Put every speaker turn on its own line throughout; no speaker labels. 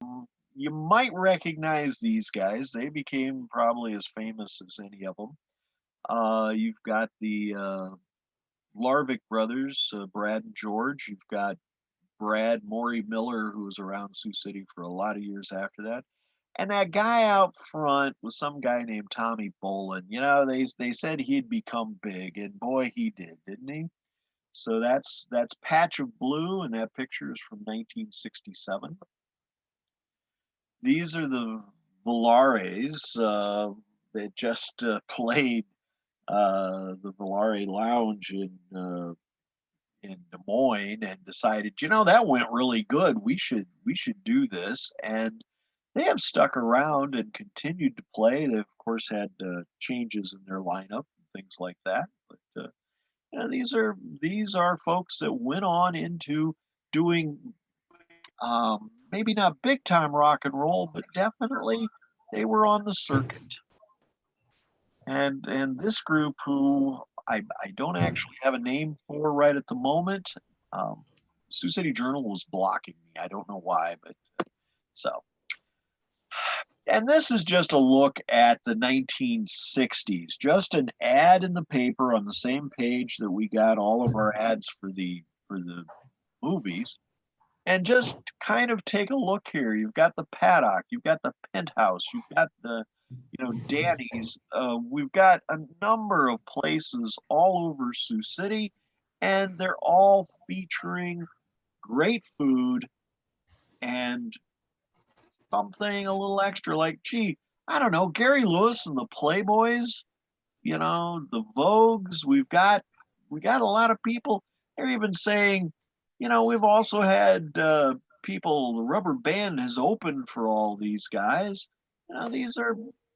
You might recognize these guys. They became probably as famous as any of them. You've got the Larvick brothers, Brad and George. You've got Brad Maury Miller, who was around Sioux City for a lot of years after that. And that guy out front was some guy named Tommy Bolin. You know, they said he'd become big, and boy, he did, didn't he? So that's Patch of Blue, and that picture is from 1967. These are the Valares that just played the Volare Lounge in Des Moines and decided, you know, that went really good. We should do this, and they have stuck around and continued to play. They've of course had changes in their lineup and things like that, but you know, these are folks that went on into doing maybe not big time rock and roll, but definitely they were on the circuit. And this group, who I don't actually have a name for right at the moment. Um, Sioux City Journal was blocking me. I don't know why, but so. And this is just a look at the 1960s, just an ad in the paper on the same page that we got all of our ads for the movies. And just kind of take a look here. You've got the Paddock, you've got the Penthouse, you've got the, you know, Danny's. We've got a number of places all over Sioux City, and they're all featuring great food and something a little extra. Like, gee, I don't know, Gary Lewis and the Playboys, you know, the Vogues. We got a lot of people. They're even saying, you know, we've also had people. The Rubber Band has opened for all these guys. You know,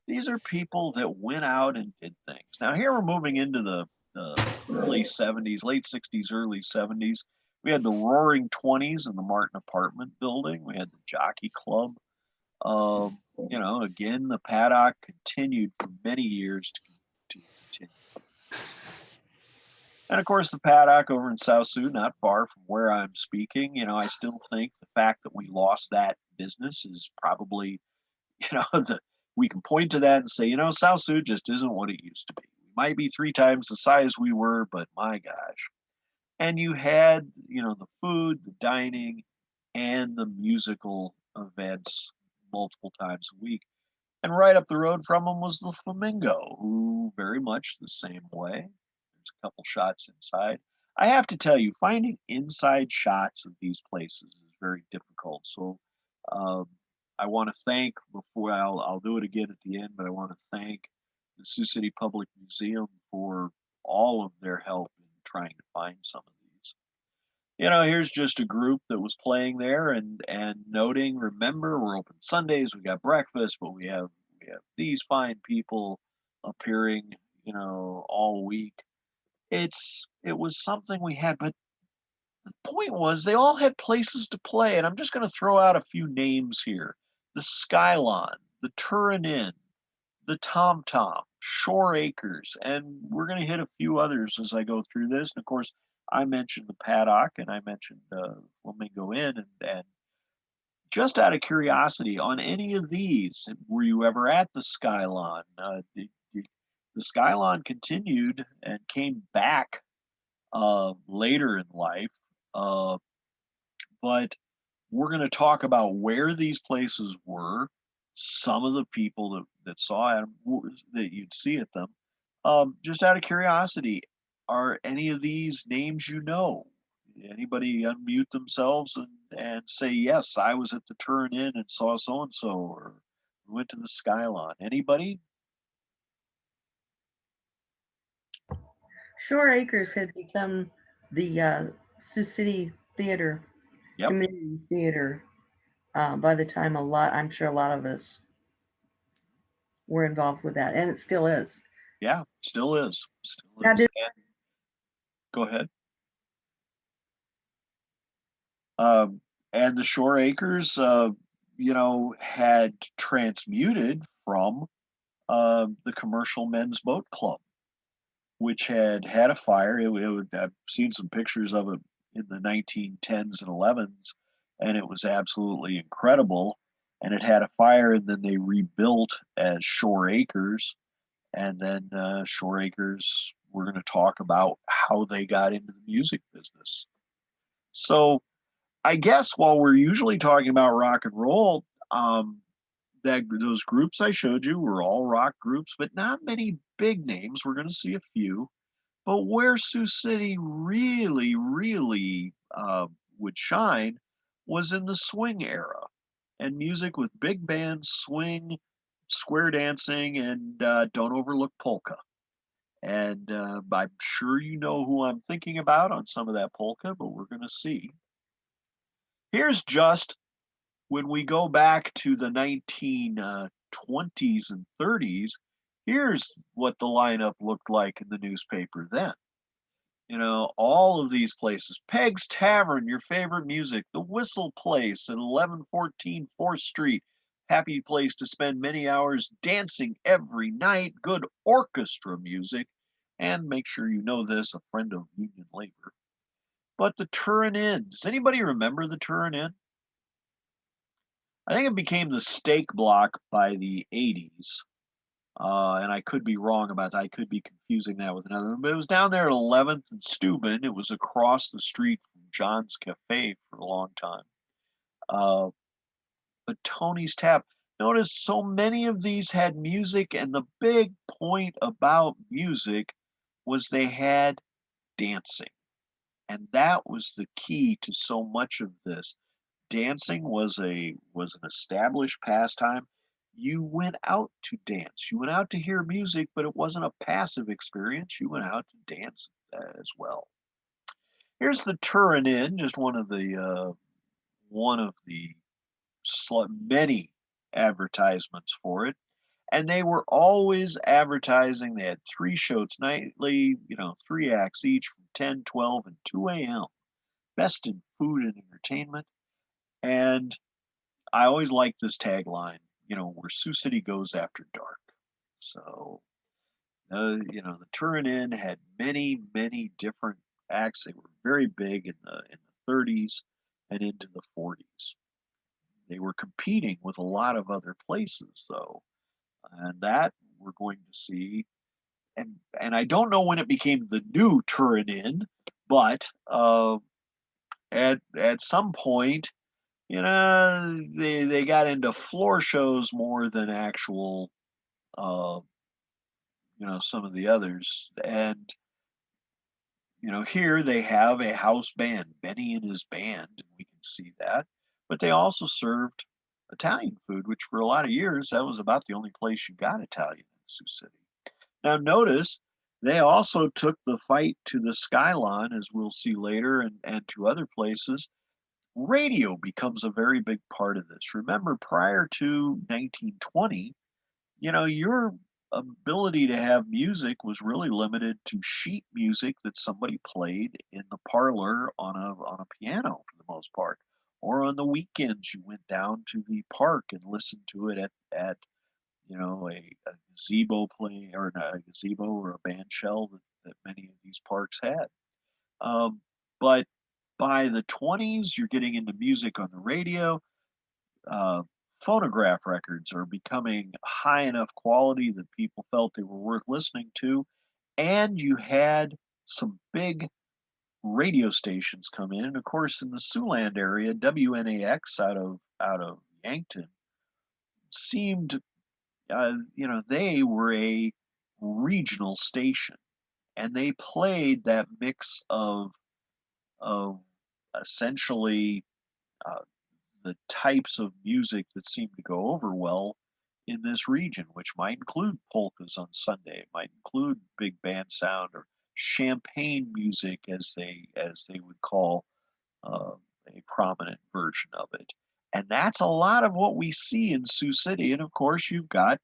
these are people that went out and did things. Now here we're moving into the early '70s, late '60s, early '70s. We had the Roaring Twenties in the Martin Apartment Building. We had the Jockey Club. You know, again, the Paddock continued for many years to continue. And of course, the Paddock over in South Sioux, not far from where I'm speaking. You know, I still think the fact that we lost that business is probably, you know, we can point to that and say, you know, South Sioux just isn't what it used to be. We might be 3 times the size we were, but my gosh. And you had, you know, the food, the dining, and the musical events multiple times a week. And right up the road from them was the Flamingo, who very much the same way. There's a couple shots inside. I have to tell you, finding inside shots of these places is very difficult. So um, I want to thank, before I'll do it again at the end, but I want to thank the Sioux City Public Museum for all of their help in trying to find some of these. You know, here's just a group that was playing there and noting, remember, we're open Sundays, we got breakfast, but we have these fine people appearing, you know, all week. It was something we had, but the point was they all had places to play, and I'm just going to throw out a few names here: the Skylon, the Turin Inn, the Tom Tom, Shore Acres, and we're going to hit a few others as I go through this. And of course, I mentioned the Paddock, and I mentioned Flamingo Inn, and just out of curiosity, on any of these, were you ever at the Skylon? The Skylon continued and came back later in life, uh, but we're going to talk about where these places were, some of the people that saw them, that you'd see at them. Just out of curiosity, are any of these names you know? Anybody unmute themselves and say, yes, I was at the Turn In and saw so and so, or went to the Skylon? Anybody?
Shore Acres had become the Sioux City Theater,
Yep.
community theater, by the time I'm sure a lot of us were involved with that, and it still is.
Yeah, still is. Still
Now,
is.
did
And go ahead. Um, and the Shore Acres, you know, had transmuted from the Commercial Men's Boat Club, which had had a fire. I've seen some pictures of it in the 1910s and 11s, and it was absolutely incredible. and it had a fire, and then they rebuilt as Shore Acres, and then Shore Acres. We're going to talk about how they got into the music business. So I guess while we're usually talking about rock and roll, that those groups I showed you were all rock groups, but not many big names. We're going to see a few. But where Sioux City really would shine was in the swing era and music with big band, swing, square dancing, and don't overlook polka. And I'm sure you know who I'm thinking about on some of that polka, but we're going to see. Here's just when we go back to the 1920s and 30s, here's what the lineup looked like in the newspaper then. You know, all of these places. Peg's Tavern, your favorite music. The Whistle Place at 1114 4th Street. Happy place to spend many hours dancing every night. Good orchestra music. And make sure you know this, a friend of union labor. But the Turin Inn. Does anybody remember the Turin Inn? I think it became the Steak Block by the 80s. And I could be wrong about that. I could be confusing that with another one. But it was down there at 11th and Steuben. It was across the street from John's Cafe for a long time. Uh, but Tony's Tap. Notice so many of these had music, and the big point about music was they had dancing. And that was the key to so much of this. Dancing was an established pastime. You went out to dance. You went out to hear music, but it wasn't a passive experience. You went out to dance as well. Here's the Turin Inn, just one of the many advertisements for it, and they were always advertising. They had three shows nightly, you know, three acts each from 10, 12, and 2 a.m. Best in food and entertainment. And I always like this tagline, you know, where Sioux City goes after dark. So, you know, the Turin Inn had many different acts. They were very big in the 30s and into the 40s. They were competing with a lot of other places, though, and that we're going to see. And I don't know when it became the new Turin Inn, but at some point, you know, they got into floor shows more than actual, uh, you know, some of the others. And you know, here they have a house band, Benny and his band, and we can see that. But they also served Italian food, which for a lot of years that was about the only place you got Italian in Sioux City. Now notice they also took the fight to the Skylon, as we'll see later, and to other places. Radio becomes a very big part of this. Remember, prior to 1920, you know, your ability to have music was really limited to sheet music that somebody played in the parlor on a piano for the most part. Or on the weekends, you went down to the park and listened to it at you know a gazebo play or not a gazebo or a band shell that many of these parks had. Um, but by the 20s, you're getting into music on the radio. uh, Phonograph records are becoming high enough quality that people felt they were worth listening to, and you had some big radio stations come in. And of course, in the Siouxland area, WNAX out of Yankton seemed, you know, they were a regional station, and they played that mix of essentially uh, the types of music that seem to go over well in this region, which might include polkas on Sunday, it might include big band sound or champagne music, as they would call uh, a prominent version of it. And that's a lot of what we see in Sioux City. And of course, you've got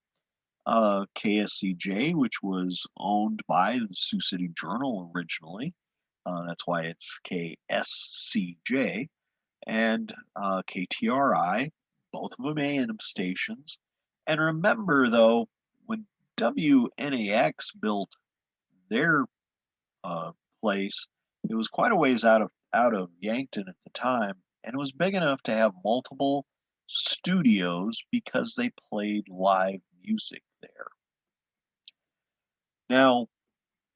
KSCJ, which was owned by the Sioux City Journal originally. That's why it's KSCJ and KTRI, both of them AM stations. And remember, though, when WNAX built their uh, place, it was quite a ways out of Yankton at the time, and it was big enough to have multiple studios because they played live music there. Now,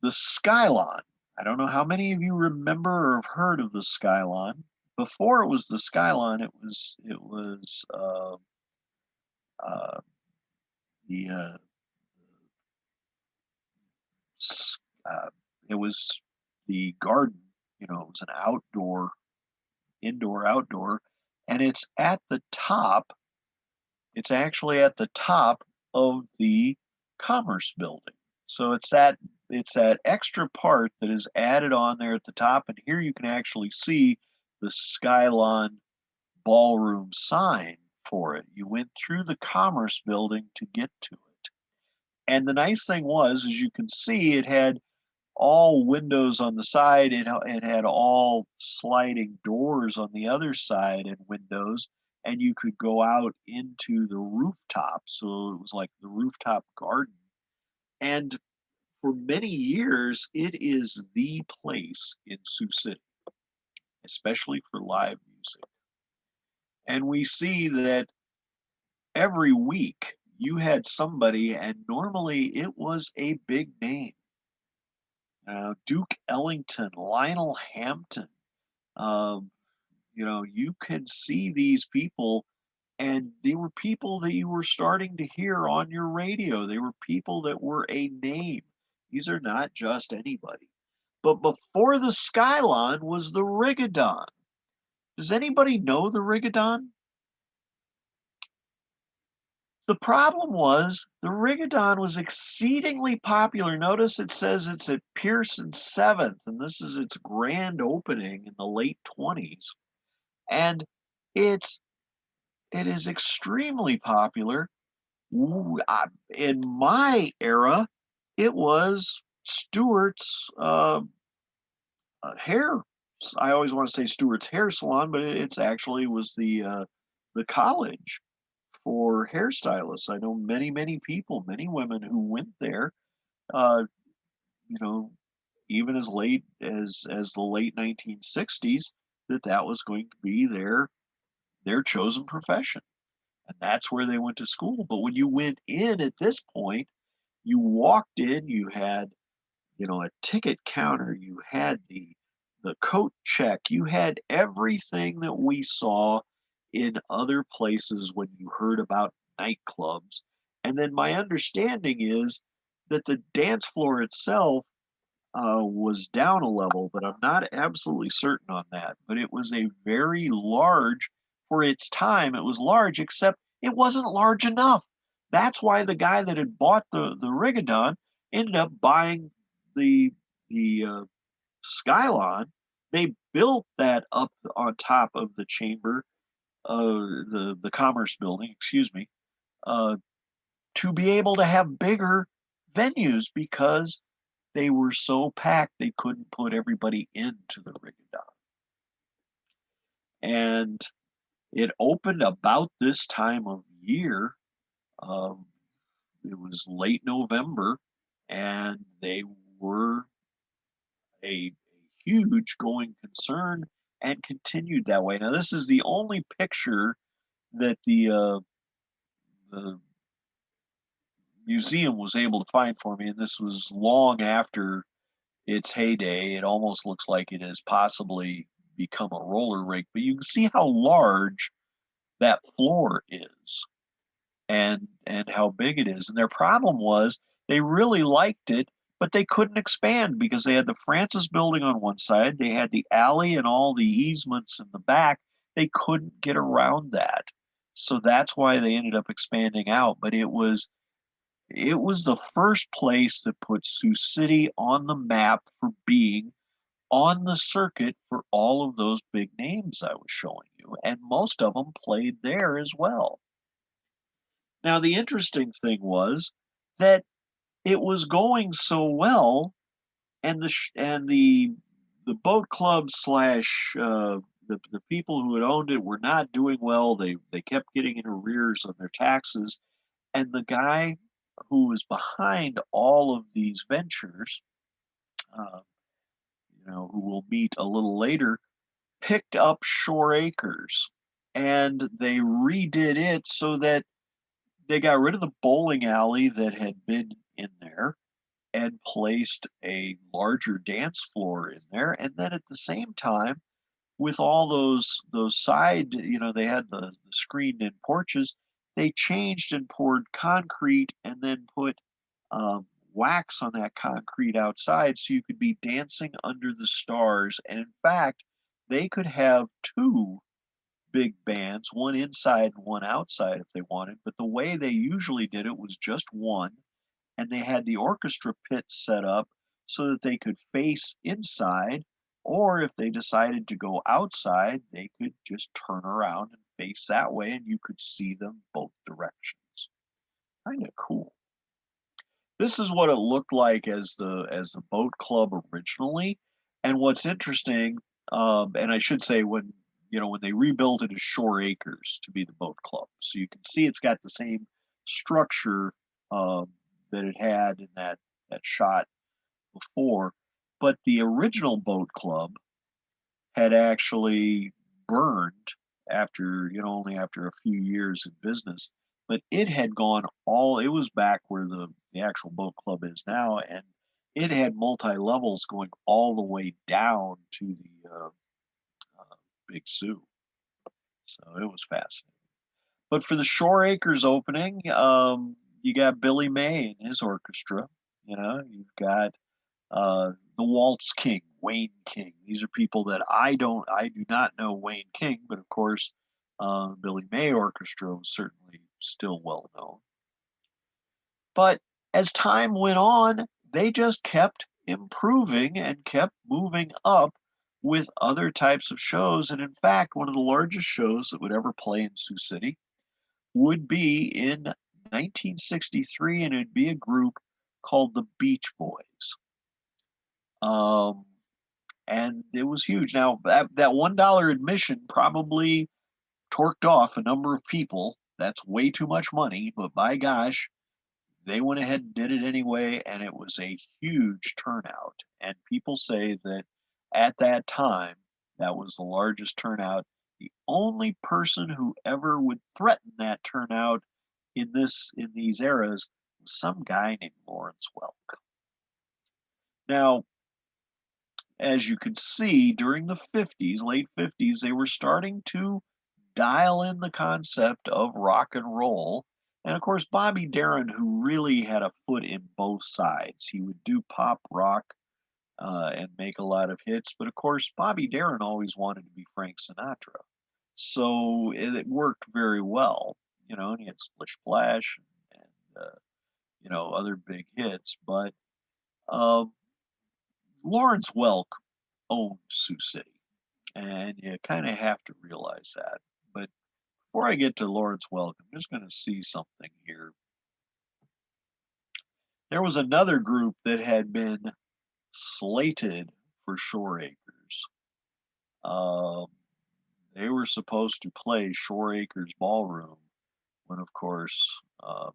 the Skylon, I don't know how many of you remember or have heard of the Skylon. Before it was the Skylon, it was uh, the s- uh, it was the garden. You know, it was an indoor, outdoor, and it's at the top. It's actually at the top of the Commerce Building. So it's that extra part that is added on there at the top, and here you can actually see the Skylon Ballroom sign for it. You went through the Commerce Building to get to it. And the nice thing was, as you can see, it had all windows on the side. It had all sliding doors on the other side and windows, and you could go out into the rooftop. So it was like the rooftop garden. And for many years, it is the place in Sioux City, especially for live music. And we see that every week you had somebody, and normally it was a big name. Duke Ellington, Lionel Hampton. Um, you could see these people, and they were people that you were starting to hear on your radio. They were people that were a name. These are not just anybody. But before the Skylon was the Rigodon. Does anybody know the Rigodon? The problem was the Rigodon was exceedingly popular. Notice it says it's at Pearson 7th, and this is its grand opening in the late 20s. And it's it is extremely popular. In my era, it was Stewart's hair. I always want to say Stewart's hair salon, but it's actually was the college for hairstylists. I know many people, many women who went there. Uh, you know, even as late as the late 1960s, that was going to be their chosen profession, and that's where they went to school. But when you went in at this point, you walked in, you had, a ticket counter, you had the coat check, you had everything that we saw in other places when you heard about nightclubs. And then my understanding is that the dance floor itself was down a level, but I'm not absolutely certain on that. But it was a very large, for its time, it was large, except it wasn't large enough. That's why the guy that had bought the Rigodon ended up buying the Skylon. They built that up on top of the chamber, the Commerce Building, excuse me, uh, to be able to have bigger venues because they were so packed they couldn't put everybody into the Rigodon. And it opened about this time of year. Um, it was late November, and they were a huge going concern and continued that way. Now, this is the only picture that the museum was able to find for me, and this was long after its heyday. It almost looks like it has possibly become a roller rink, but you can see how large that floor is and how big it is. And their problem was they really liked it, but they couldn't expand because they had the Francis building on one side, they had the alley and all the easements in the back. They couldn't get around that. So that's why they ended up expanding out. But it was the first place that put Sioux City on the map for being on the circuit for all of those big names I was showing you, and most of them played there as well. Now, the interesting thing was that it was going so well, and the boat club slash the people who had owned it were not doing well. They kept getting in arrears on their taxes, and the guy who was behind all of these ventures, uh, who we'll meet a little later, picked up Shore Acres. and they redid it so that they got rid of the bowling alley that had been in there and placed a larger dance floor in there. And then at the same time, with all those side, they had the screened in porches, they changed and poured concrete and then put wax on that concrete outside so you could be dancing under the stars. And in fact, they could have two big bands, one inside and one outside if they wanted. But the way they usually did it was just one, and they had the orchestra pit set up so that they could face inside, or if they decided to go outside, they could just turn around and face that way, and you could see them both directions. Kind of cool. This is what it looked like as the boat club originally. And what's interesting, and I should say when they rebuilt it as Shore Acres to be the boat club, so you can see it's got the same structure that it had in that shot before. But the original boat club had actually burned only after a few years in business, but it had gone it was back where the actual boat club is now, and it had multi levels going all the way down to the Big Sioux. So it was fascinating. But for the Shore Acres opening, you got Billy May and his orchestra. You've got the Waltz King, Wayne King. These are people that I do not know Wayne King, but of course, Billy May Orchestra was certainly still well known. But as time went on, they just kept improving and kept moving up with other types of shows. And in fact, one of the largest shows that would ever play in Sioux City would be in 1963, and it'd be a group called the Beach Boys. Um, and it was huge. Now that $1 admission probably torqued off a number of people. That's way too much money, but by gosh, they went ahead and did it anyway, and it was a huge turnout. And people say that at that time, that was the largest turnout. The only person who ever would threaten that turnout in these eras was some guy named Lawrence Welk. Now, as you could see during the 50s, late 50s, they were starting to dial in the concept of rock and roll. And of course, Bobby Darin, who really had a foot in both sides, he would do pop rock and make a lot of hits. But of course, Bobby Darin always wanted to be Frank Sinatra. So it worked very well, and he had Splish Splash and other big hits. But um, Lawrence Welk owned Sioux City, and you kind of have to realize that. But before I get to Lawrence Welk, I'm just going to see something here. There was another group that had been slated for Shore Acres. Um, they were supposed to play Shore Acres Ballroom when, of course,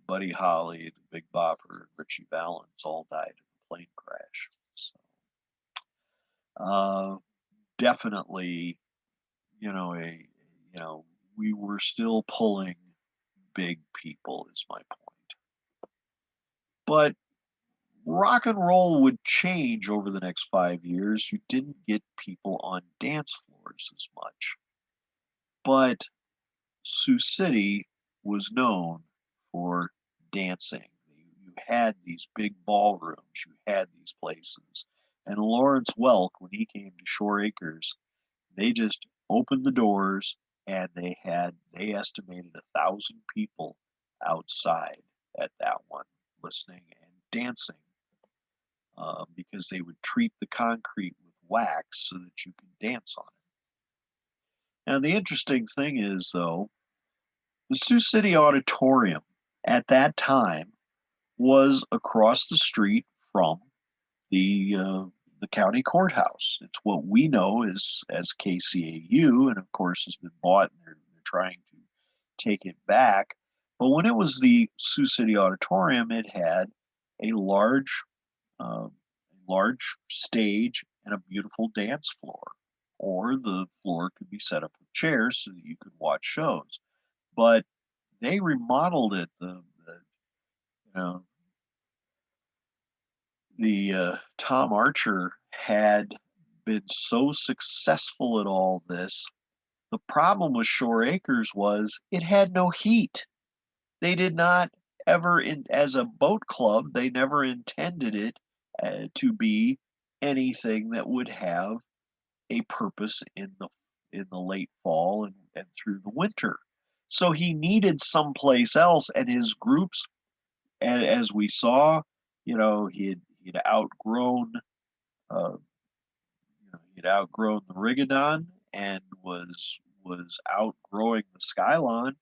Buddy Holly, the Big Bopper, and Richie Valens all died in a plane crash. So, uh, definitely, you know, a you know, we were still pulling big people, is my point. But rock and roll would change over the next 5 years. You didn't get people on dance floors as much. But Sioux City was known for dancing. You had these big ballrooms, you had these places. And Lawrence Welk, when he came to Shore Acres, they just opened the doors and they estimated 1,000 people outside at that one listening and dancing because they would treat the concrete with wax so that you could dance on it. Now, the interesting thing is, though, the Sioux City Auditorium at that time was across the street from the county courthouse. It's what we know as KCAU, and of course has been bought, and they're trying to take it back. But when it was the Sioux City Auditorium, it had a large stage and a beautiful dance floor. or the floor could be set up with chairs so that you could watch shows. But they remodeled it. You know, the Tom Archer had been so successful at all this. The problem with Shore Acres was it had no heat. They did not ever, as a boat club, they never intended it to be anything that would have a purpose in the late fall and through the winter. So he needed someplace else, and his groups, as we saw, he'd outgrown uh, he'd outgrown the Rigodon and was outgrowing the Skylon.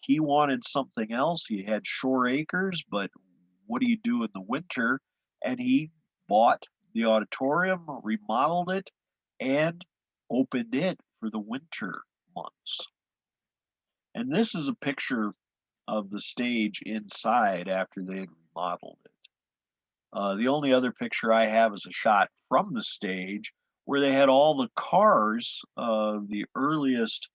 He wanted something else. He had Shore Acres, but what do you do in the winter? And he bought the auditorium, remodeled it, and opened it for the winter months. And this is a picture of the stage inside after they had remodeled it. The only other picture I have is a shot from the stage where they had all the cars, the earliest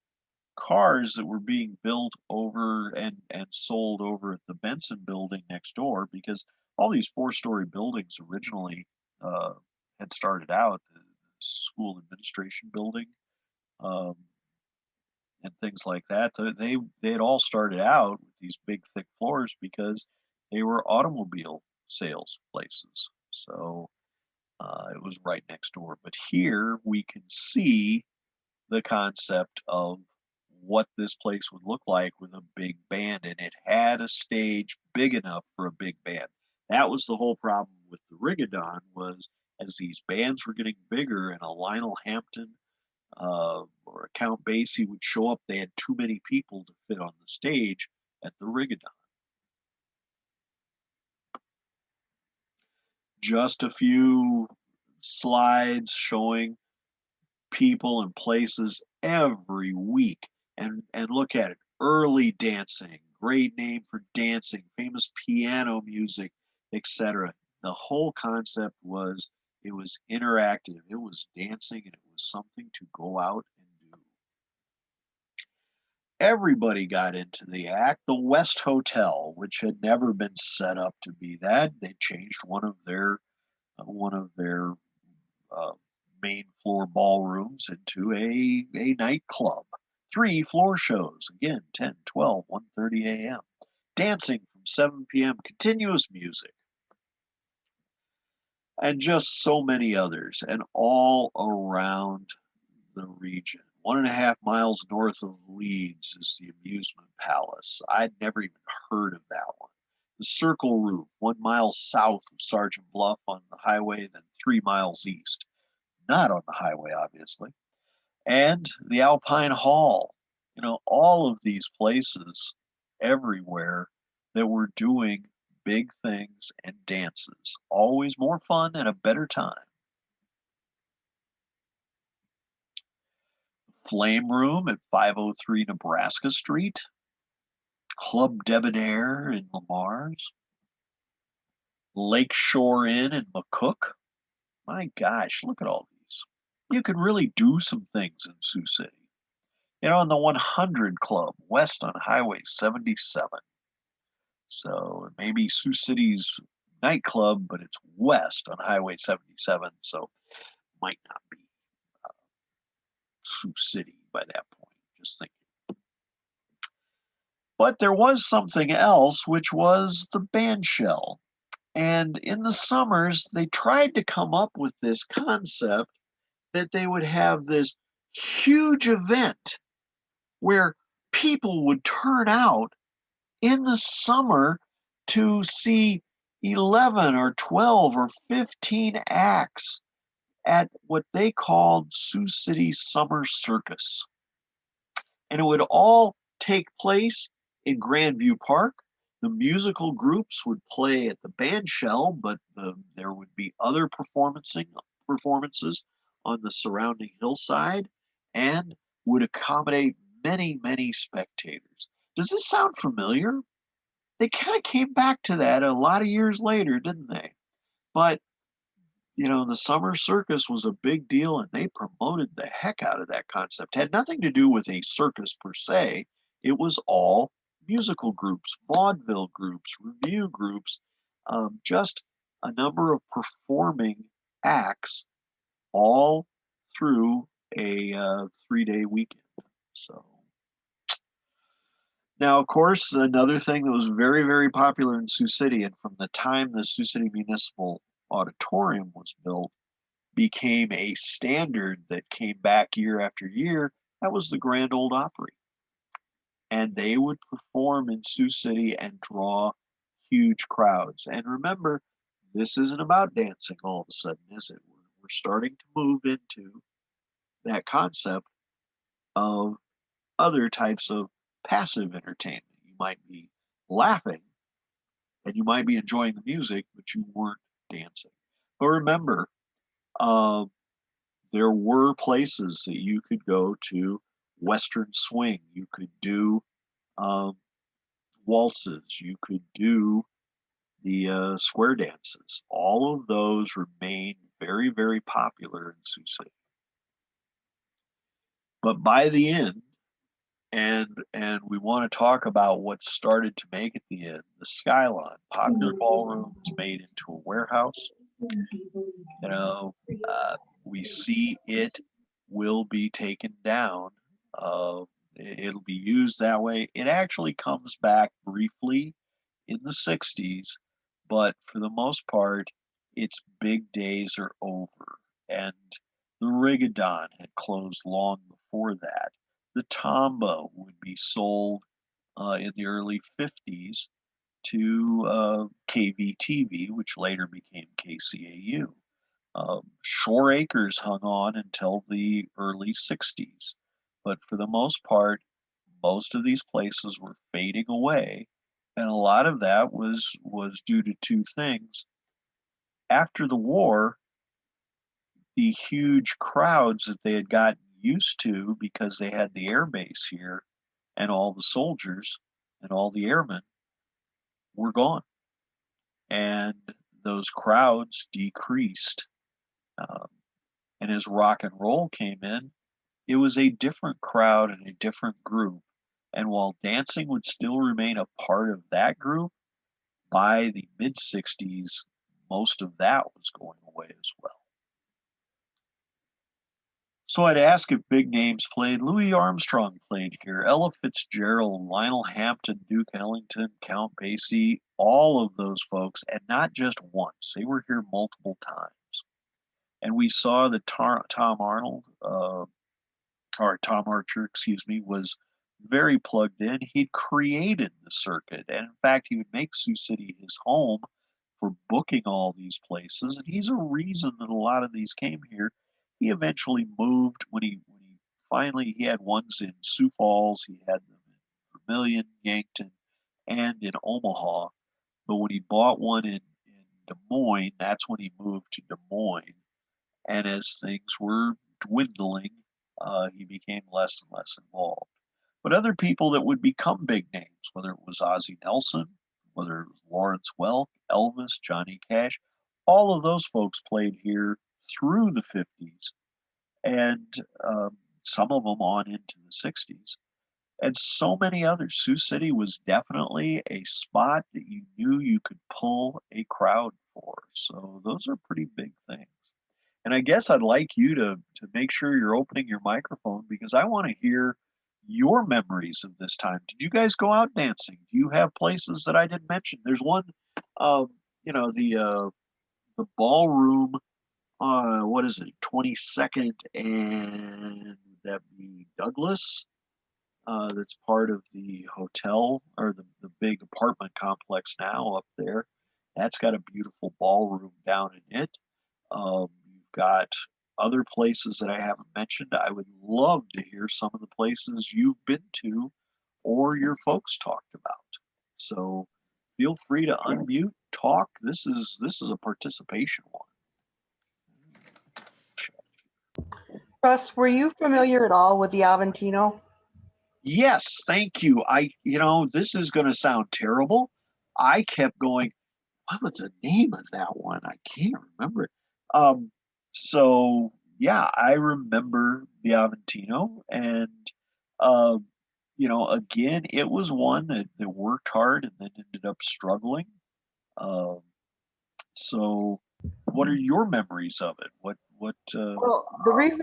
cars that were being built over and sold over at the Benson building next door, because all these four-story buildings originally uh, had started out the school administration building, um, and things like that. They had all started out with these big thick floors because they were automobile sales places. So it was right next door. But here we can see the concept of what this place would look like with a big band, and it had a stage big enough for a big band. That was the whole problem with the Rigodon, was as these bands were getting bigger and a Lionel Hampton or a Count Basie would show up, they had too many people to fit on the stage at the Rigodon. Just a few slides showing people and places every week. And look at it, early dancing, great name for dancing, famous piano music, etc. The whole concept was it was interactive, it was dancing, and it was something to go out and do. Everybody got into the act. The West Hotel, which had never been set up to be that, they changed one of their uh, main floor ballrooms into a nightclub. 3 floor shows, again, 10, 12, 1:30 a.m. Dancing from 7 p.m., continuous music, and just so many others, and all around the region. 1.5 miles north of Leeds is the Amusement Palace. I'd never even heard of that one. The Circle Roof, 1 mile south of Sergeant Bluff on the highway, then 3 miles east. Not on the highway, obviously. And the Alpine Hall. All of these places everywhere that were doing big things and dances. Always more fun and a better time. Flame Room at 503 Nebraska Street. Club Debonair in Lamar's. Lakeshore Inn in McCook. My gosh, look at all these. You could really do some things in Sioux City. In the 100 Club, west on Highway 77. So maybe Sioux City's nightclub, but it's west on Highway 77, so might not be uh, Sioux City by that point. Just thinking. But there was something else, which was the bandshell. And in the summers, they tried to come up with this concept that they would have this huge event where people would turn out in the summer to see 11 or 12 or 15 acts at what they called Sioux City Summer Circus. And it would all take place in Grandview Park. The musical groups would play at the bandshell, but there would be other performances on the surrounding hillside and would accommodate many, many spectators. Does this sound familiar? They kind of came back to that a lot of years later, didn't they? But the summer circus was a big deal and they promoted the heck out of that concept. Had nothing to do with a circus per se. It was all musical groups, vaudeville groups, review groups, just a number of performing acts all through a 3-day weekend. So now, of course, another thing that was very, very popular in Sioux City, and from the time the Sioux City Municipal Auditorium was built, became a standard that came back year after year, that was the Grand Ole Opry. And they would perform in Sioux City and draw huge crowds. And remember, this isn't about dancing all of a sudden, is it? We're starting to move into that concept of other types of passive entertainment. You might be laughing and you might be enjoying the music, but you weren't dancing. But remember, uh, there were places that you could go to, Western swing, you could do um, waltzes, you could do the square dances. All of those remained very, very popular in Sioux City. But by the end, and we want to talk about what started to make it the end, the Skyline Popular Ballroom was made into a warehouse. You know, we see it will be taken down. It'll be used that way. It actually comes back briefly in the 60s, but for the most part, its big days are over. And the Rigodon had closed long before that. The Tomba would be sold in the early 50s to KVTV, which later became KCAU. Shore Acres hung on until the early 60s, but for the most part, most of these places were fading away, and a lot of that was due to two things. After the war, the huge crowds that they had gotten used to because they had the air base here and all the soldiers and all the airmen were gone, and those crowds decreased. Um, and as rock and roll came in, it was a different crowd and a different group. And while dancing would still remain a part of that group, by the mid 60s, most of that was going away as well. So I'd ask if big names played. Louis Armstrong played here, Ella Fitzgerald, Lionel Hampton, Duke Ellington, Count Basie, all of those folks, and not just once. They were here multiple times. And we saw that Tom Arnold, or Tom Archer, excuse me, was very plugged in. He'd created the circuit. And in fact, he would make Sioux City his home for booking all these places. And he's a reason that a lot of these came here. He eventually moved when he finally he had ones in Sioux Falls, he had them in Vermilion, Yankton, and in Omaha. But when he bought one in Des Moines, that's when he moved to Des Moines. And as things were dwindling, he became less and less involved. But other people that would become big names, whether it was Ozzie Nelson, whether it was Lawrence Welk, Elvis, Johnny Cash, all of those folks played here through the 50s and some of them on into the 60s. And so many others. Sioux City was definitely a spot that you knew you could pull a crowd for. So those are pretty big things. And I guess I'd like you to make sure you're opening your microphone because I want to hear your memories of this time. Did you guys go out dancing? Do you have places that I didn't mention? There's one, um, you know, the ballroom. What is it? 22nd and that be Douglas. That's part of the hotel or the big apartment complex now up there. That's got a beautiful ballroom down in it. You've got other places that I haven't mentioned. I would love to hear some of the places you've been to or your folks talked about. So feel free to unmute, talk. This is a participation one.
Russ, were you familiar at all with the Aventino?
Yes, thank you. This is going to sound terrible. I kept going, what was the name of that one? I can't remember it. Um, so yeah, I remember the Aventino, and um, again, it was one that worked hard and then ended up struggling. Um, so, what are your memories of it? What?
Well, the reason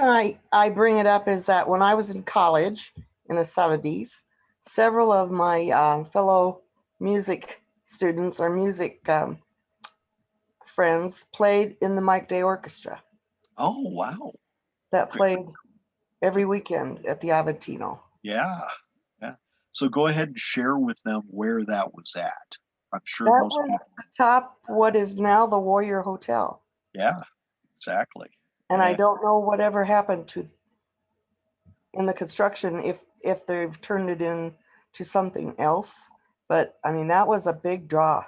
I bring it up is that when I was in college in the 70s, several of my fellow music students or music friends played in the Mike Day Orchestra
Oh wow,
that
very
played every weekend at the Aventino.
yeah, yeah. So go ahead and share with them where that was at. I'm sure
That
most
was
people.
the top, what is now the Warrior Hotel.
Yeah, exactly.
And I
Yeah,
don't know whatever happened to in the construction if they've turned it in to something else. But I mean, that was a big draw.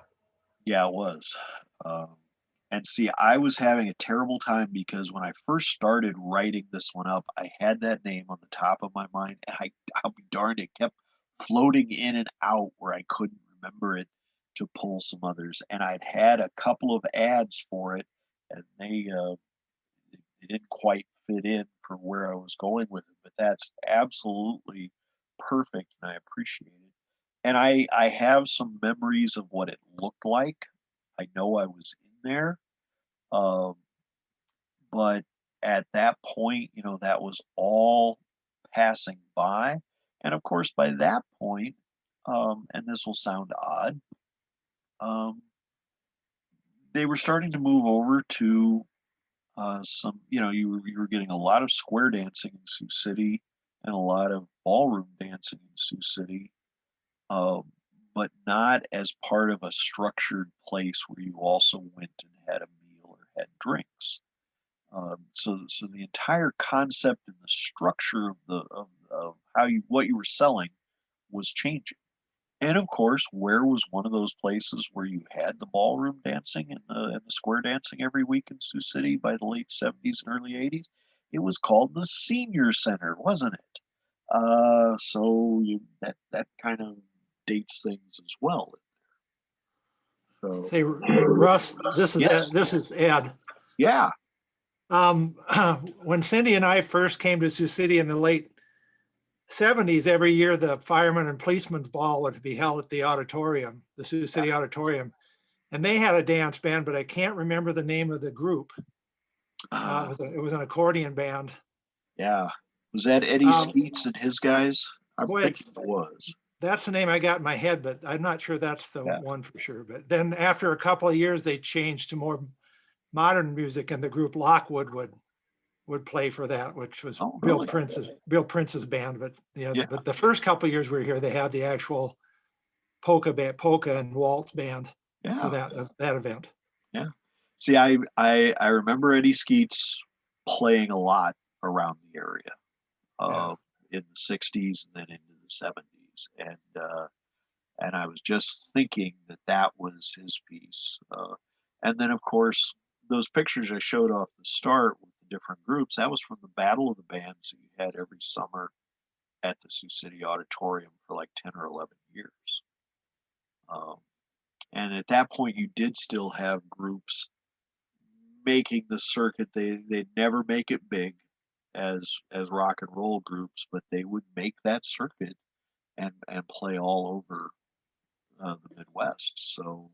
yeah, it was. Um, and see, I was having a terrible time because when I first started writing this one up, I had that name on the top of my mind, and I'll be darned, it kept floating in and out where I couldn't remember it to pull some others. And I'd had a couple of ads for it, and they didn't quite fit in for where I was going with it. But that's absolutely perfect, and I appreciate it. And I have some memories of what it looked like. I know I was in there, um, but at that point, that was all passing by. And of course, by that point, and this will sound odd, um, they were starting to move over to some, you were getting a lot of square dancing in Sioux City and a lot of ballroom dancing in Sioux City, um, but not as part of a structured place where you also went and had a meal or had drinks. So the entire concept and the structure of how you what you were selling was changing. And of course, where was one of those places where you had the ballroom dancing and the square dancing every week in Sioux City by the late 70s and early 80s? It was called the Senior Center, wasn't it? That kind of dates things as well. So
Say, Russ, this is Ed.
yes,
This is Ed.
yeah,
Um, when Cindy and I first came to Sioux City in the late 70s, every year the firemen and policemen's ball would be held at the auditorium, the Sioux
yeah.
City Auditorium. And they had a dance band, but I can't remember the name of the group.
Uh,
It was an accordion band.
yeah. Was that Eddie
Um,
Skeets and his guys? I'm
boy,
thinking it was.
that's the name I got in my head, but I'm not sure that's the
Yeah.
one for sure. But then after a couple of years, they changed to more modern music, and the group Lockwood would play for that, which was
Oh, really?
Bill Prince's band. But
Yeah.
but the first couple of years we were here, they had the actual polka and waltz band for
Yeah.
that event.
Yeah. See, I remember Eddie Skeets playing a lot around the area,
Yeah.
in the '60s and then into the '70s, and I was just thinking that that was his piece. And then, of course, those pictures I showed off the start with the different groups, that was from the Battle of the Bands that you had every summer at the Sioux City Auditorium for like 10 or 11 years. Um, and at that point, you did still have groups making the circuit. They'd never make it big as rock and roll groups, but they would make that circuit and play all over the Midwest. So,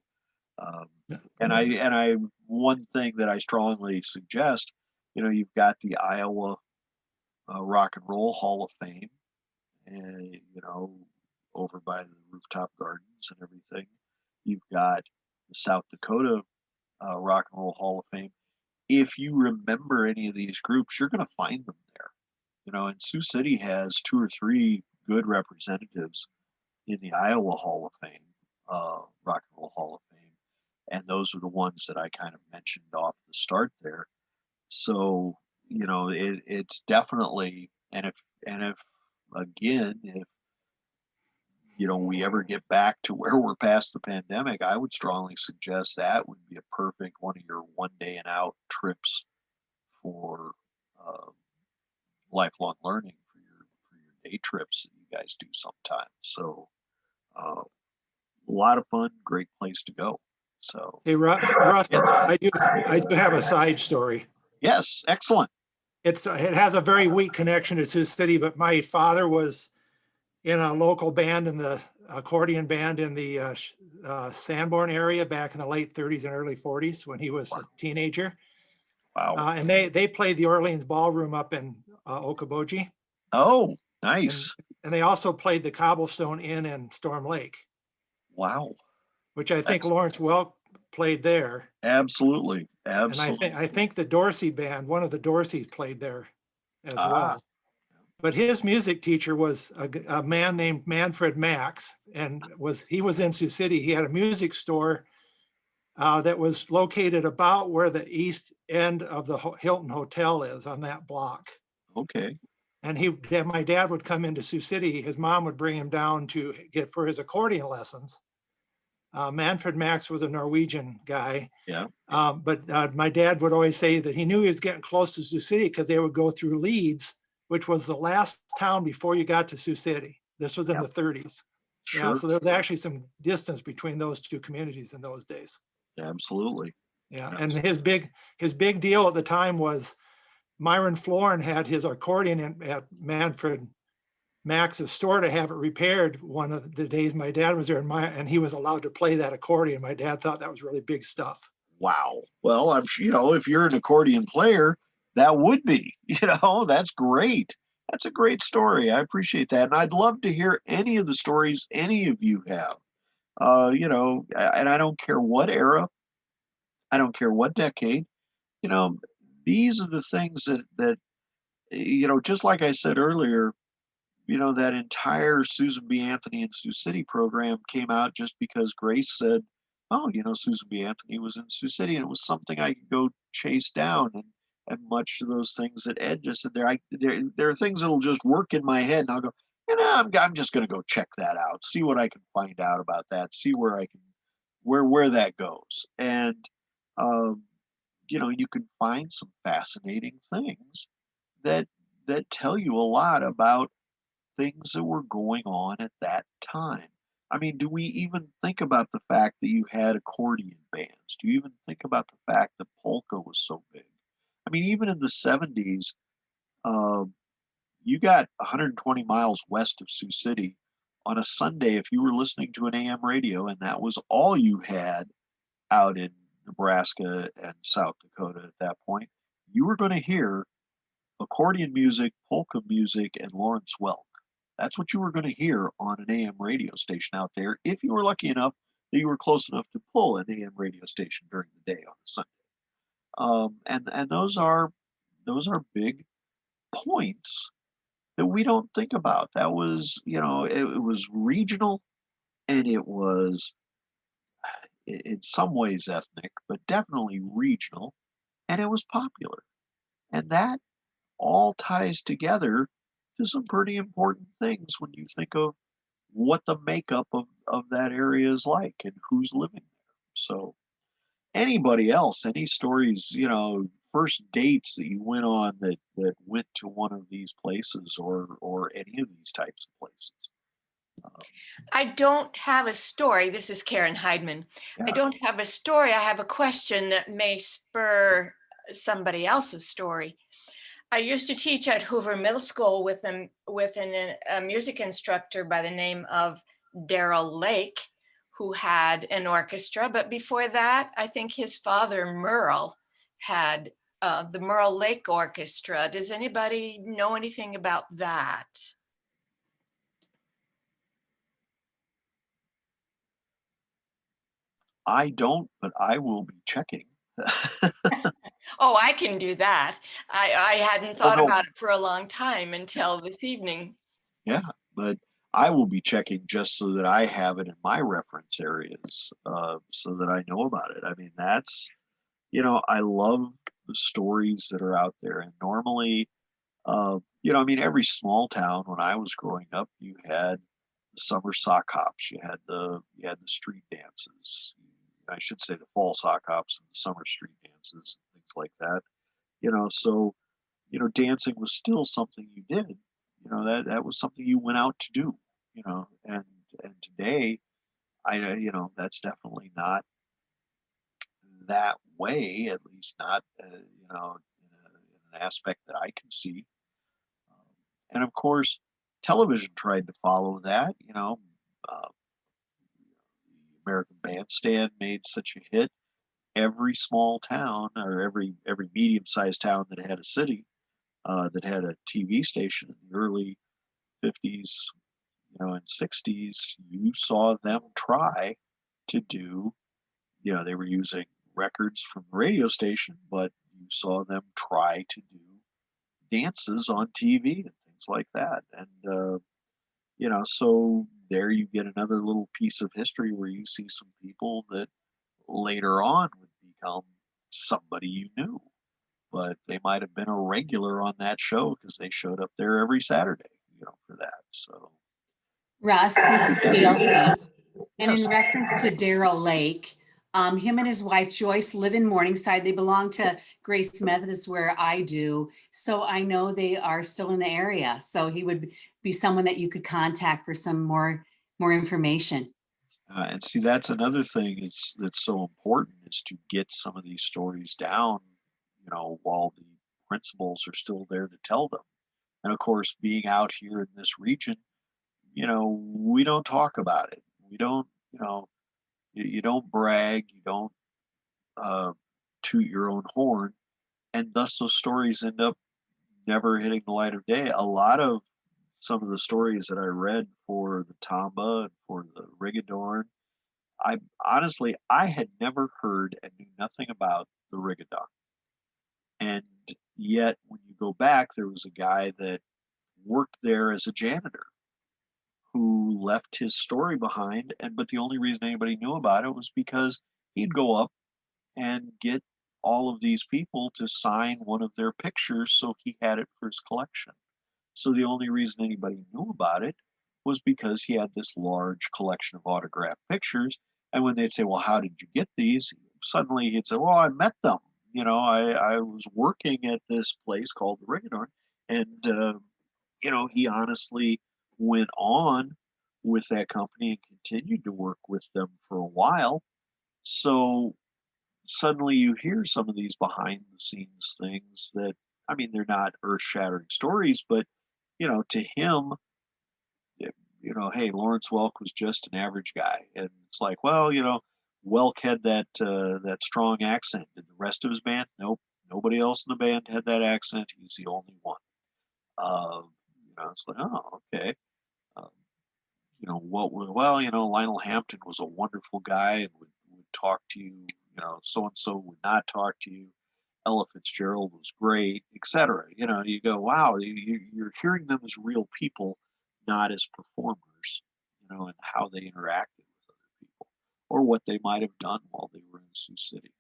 um,
Yeah.
and I one thing that I strongly suggest, you've got the Iowa Rock and Roll Hall of Fame, and over by the rooftop gardens and everything. You've got the South Dakota Rock and Roll Hall of Fame. If you remember any of these groups, you're going to find them there. And Sioux City has two or three good representatives in the Iowa Hall of Fame, Rock and Roll Hall of Fame, and those are the ones that I kind of mentioned off the start there. So it's definitely, and if again, if we ever get back to where we're past the pandemic, I would strongly suggest that would be a perfect one of your one day and out trips for uh, lifelong learning for your day trips that you guys do sometimes. So a lot of fun, great place to go. So,
Hey, Russ,
yes,
I do have a side story.
yes, excellent.
It has a very weak connection to Sioux City, but my father was in a local band in the accordion band in the Sanborn area back in the late 30s and early 40s when he was a teenager.
Wow.
And they played the Orleans Ballroom up in Okoboji.
Oh,
And,
nice.
and they also played the Cobblestone Inn in Storm Lake,
Wow.
which I think
That's
Lawrence Welk played there.
absolutely,
And
absolutely.
I think the Dorsey band, one of the Dorseys played there as
Ah,
well. But his music teacher was a man named Manfred Max, and he was in Sioux City. He had a music store that was located about where the east end of the Hilton Hotel is on that block.
okay.
And my dad would come into Sioux City. His mom would bring him down to get for his accordion lessons. Manfred Max was a Norwegian guy.
Yeah.
But my dad would always say that he knew he was getting close to Sioux City because they would go through Leeds, which was the last town before you got to Sioux City. This was in
Yep.
the 30s. Yeah,
Sure.
so there was actually some distance between those two communities in those days.
Absolutely.
Yeah, and
Absolutely.
his big deal at the time was Myron Florin had his accordion at Manfred Max's store to have it repaired one of the days my dad was there, and he was allowed to play that accordion. My dad thought that was really big stuff.
Wow. Well, I'm sure, if you're an accordion player, that would be, that's great. That's a great story. I appreciate that. And I'd love to hear any of the stories any of you have. And I don't care what era, I don't care what decade, you know, these are the things that, just like I said earlier, that entire Susan B. Anthony and Sioux City program came out just because Grace said, "Oh, Susan B. Anthony was in Sioux City," and it was something I could go chase down. And much of those things that Ed just said there are things that'll just work in my head, and I'll go, I'm just going to go check that out, see what I can find out about that, see where I can where that goes, and um, you can find some fascinating things that tell you a lot about things that were going on at that time. I mean, do we even think about the fact that you had accordion bands? Do you even think about the fact that polka was so big? I mean, even in the 70s, um, you got 120 miles west of Sioux City on a Sunday if you were listening to an AM radio, and that was all you had out in Nebraska and South Dakota at that point. You were going to hear accordion music, polka music, and Lawrence Welk. That's what you were going to hear on an AM radio station out there if you were lucky enough that you were close enough to pull an AM radio station during the day on a Sunday. And those are big points that we don't think about. That was, it was regional, and it was in some ways ethnic, but definitely regional, and it was popular. And that all ties together to some pretty important things when you think of what the makeup of that area is like and who's living there. So anybody else, any stories, first dates that you went on that went to one of these places or any of these types of places?
I don't have a story. This is Karen Heidman. I
Yeah.
don't have a story. I have a question that may spur somebody else's story. I used to teach at Hoover Middle School with a music instructor by the name of Daryl Lake, who had an orchestra. But before that, I think his father, Merle, had the Merle Lake Orchestra. Does anybody know anything about that?
I don't, but I will be checking.
Oh, I can do that. I hadn't
Well,
thought
no,
about it for a long time until this evening.
yeah, but I will be checking just so that I have it in my reference areas, so that I know about it. I mean, I love the stories that are out there. And normally, I mean, every small town when I was growing up, you had the summer sock hops, you had the street dances. I should say the fall sock hops and the summer street dances, things like that. So dancing was still something you did. That was something you went out to do. And today, that's definitely not that way, at least not, in an aspect that I can see. Um, and of course, television tried to follow that. The American Bandstand made such a hit. Every small town, or every medium-sized town that had a city, that had a TV station in the early 50s, and 60s, you saw them try to do, they were using records from the radio station, but you saw them try to do dances on TV and things like that. And, so there you get another little piece of history where you see some people that later on would become somebody you knew, but they might have been a regular on that show because they showed up there every Saturday, for that. So,
Russ, this is Gail Haight. And in
yes.
reference to Daryl Lake, him and his wife Joyce live in Morningside. They belong to Grace Methodist, where I do. So I know they are still in the area. So he would be someone that you could contact for some more information.
And see, that's another thing that's so important, is to get some of these stories down, while the principals are still there to tell them. And of course, being out here in this region, we don't talk about it. We don't, you don't brag, you don't uh, toot your own horn, and thus those stories end up never hitting the light of day. A lot of some of the stories that I read for the Tamba and for the Rigadorn, I had never heard and knew nothing about the Rigadon. And yet, when you go back, there was a guy that worked there as a janitor who left his story behind. But the only reason anybody knew about it was because he'd go up and get all of these people to sign one of their pictures so he had it for his collection. So the only reason anybody knew about it was because he had this large collection of autographed pictures. And when they'd say, "Well, how did you get these?" Suddenly he'd say, "Well, I met them. I was working at this place called the Rigadorn." And, he honestly went on with that company and continued to work with them for a while. So suddenly you hear some of these behind the scenes things that, I mean, they're not earth shattering stories, but, to him, hey, Lawrence Welk was just an average guy. And it's like, well, Welk had that strong accent. Did the rest of his band? Nope. Nobody else in the band had that accent. He's the only one. It's like, oh, okay. Um, Lionel Hampton was a wonderful guy and would talk to you, so and so would not talk to you. Ella Fitzgerald was great, etc. You go, wow, you're hearing them as real people, not as performers, and how they interacted with other people or what they might have done while they were in Sioux City.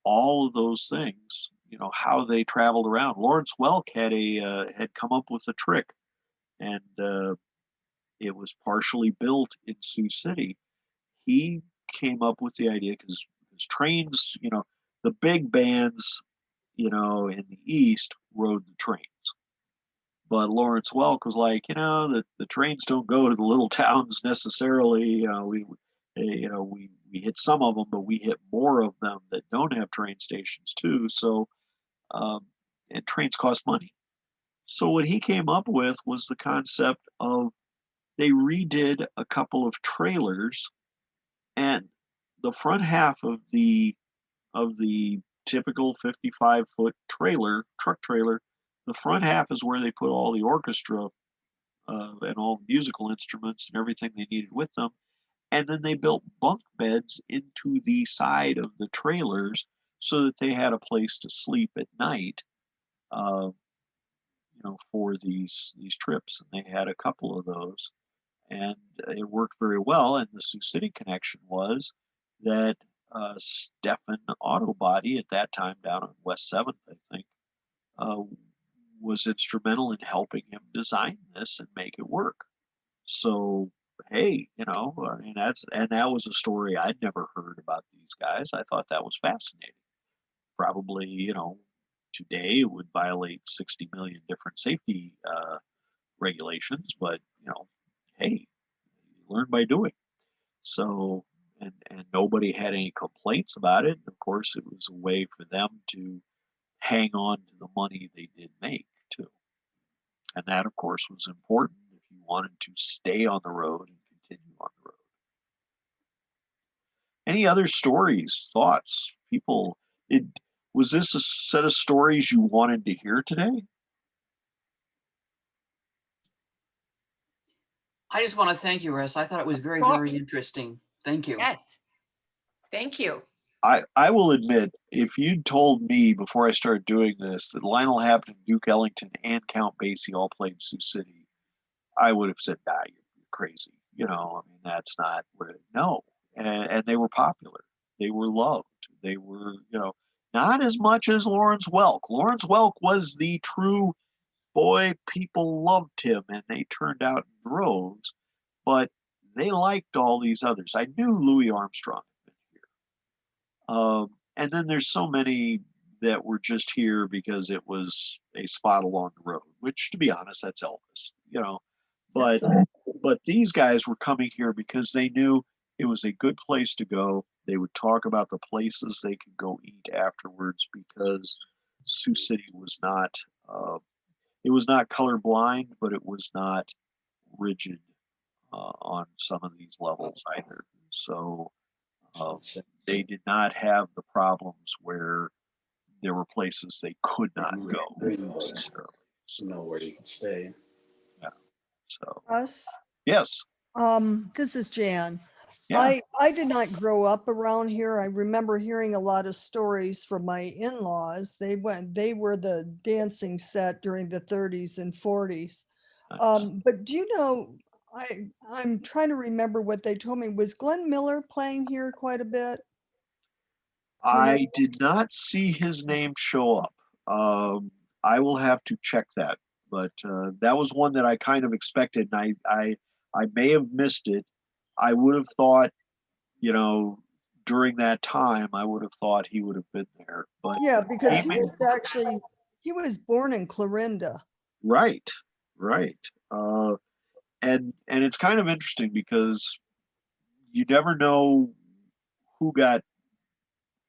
All of those things, how they traveled around. Lawrence Welk had come up with a trick, and it was partially built in Sioux City. He came up with the idea because trains, the big bands, in the East rode the trains. But Lawrence Welk was like, the trains don't go to the little towns necessarily. We hit some of them, but we hit more of them that don't have train stations too. So, and trains cost money. So what he came up with was the concept of, they redid a couple of trailers, and the front half of the typical 55-foot truck trailer, the front half is where they put all the orchestra and all the musical instruments and everything they needed with them. And then they built bunk beds into the side of the trailers so that they had a place to sleep at night, uh, for these trips. And they had a couple of those. And it worked very well. And the Sioux City connection was that Stephan Auto Body at that time down on West 7th, I think, was instrumental in helping him design this and make it work. So, hey, that was a story I'd never heard about these guys. I thought that was fascinating. Probably, today it would violate 60 million different safety regulations, but, hey, you learn by doing. So, and nobody had any complaints about it. Of course, it was a way for them to hang on to the money they did make too. And that, of course, was important if you wanted to stay on the road and continue on the road. Any other stories, thoughts, people? It was this a set of stories you wanted to hear today?
I just want to thank you, Russ. I thought it was very,
course.
very interesting. Thank you.
Yes. Thank you.
I will admit, if you'd told me before I started doing this that Lionel Hampton, Duke Ellington, and Count Basie all played Sioux City, I would have said, "Nah, you're crazy." You know, I mean, that's not where. No, and they were popular. They were loved. They were, you know, not as much as Lawrence Welk. Lawrence Welk was the true boy. People loved him, and they turned out in droves. But they liked all these others. I knew Louis Armstrong had been here. And then there's so many that were just here because it was a spot along the road, which, to be honest, that's Elvis, you know. But these guys were coming here because they knew it was a good place to go. They would talk about the places they could go eat afterwards because Sioux City was not it was not colorblind, but it was not rigid on some of these levels either. So they did not have the problems where there were places they could not go necessarily.
So know where you can stay.
Yeah. So
Us,
yes,
this is Jan.
yeah,
I did not grow up around here. I remember hearing a lot of stories from my in-laws. They were the dancing set during the 30s and 40s.
nice.
But do you know, I'm trying to remember what they told me. Was Glenn Miller playing here quite a bit?
I did not see his name show up. I will have to check that, but that was one that I kind of expected, and I may have missed it. I would have thought, you know, during that time, I would have thought he would have been there. But
Yeah, because he
Amy-
was actually, he was born in Clarinda.
right, right, and it's kind of interesting because you never know who got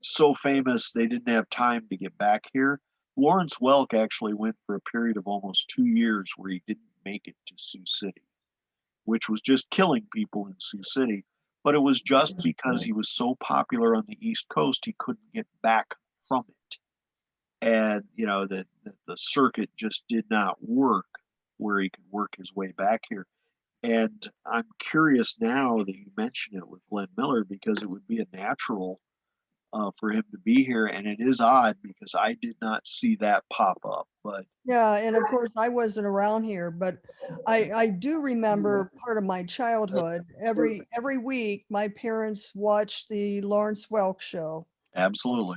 so famous they didn't have time to get back here. Lawrence Welk actually went for a period of almost 2 years where he didn't make it to Sioux City, which was just killing people in Sioux City. But it was just because he was so popular on the East Coast, he couldn't get back from it. And, you know, that the circuit just did not work where he could work his way back here. And I'm curious now that you mention it with Glenn Miller because it would be a natural for him to be here. And it is odd because I did not see that pop up. But
Yeah, and of course I wasn't around here, but I do remember part of my childhood. Every week, my parents watched the Lawrence Welk show,
absolutely.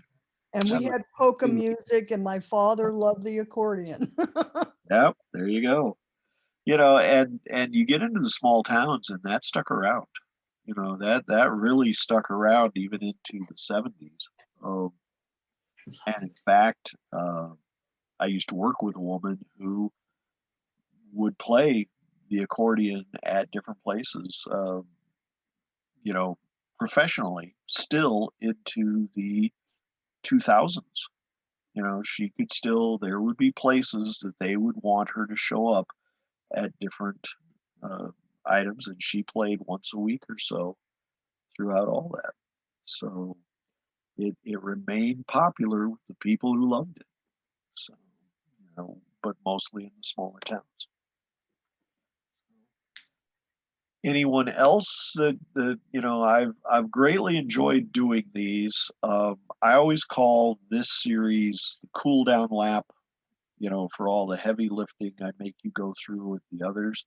and we had polka music, and my father loved the accordion.
Yep, there you go. You know, and you get into the small towns and that stuck around. You know, that really stuck around even into the 70s. And in fact, I used to work with a woman who would play the accordion at different places, you know, professionally, still into the 2000s. You know, she could still, there would be places that they would want her to show up at different uh, items, and she played once a week or so throughout all that. So it remained popular with the people who loved it. So, you know, but mostly in the smaller towns. Anyone else that you know, I've greatly enjoyed doing these. I always call this series the cool down lap, you know, for all the heavy lifting I make you go through with the others.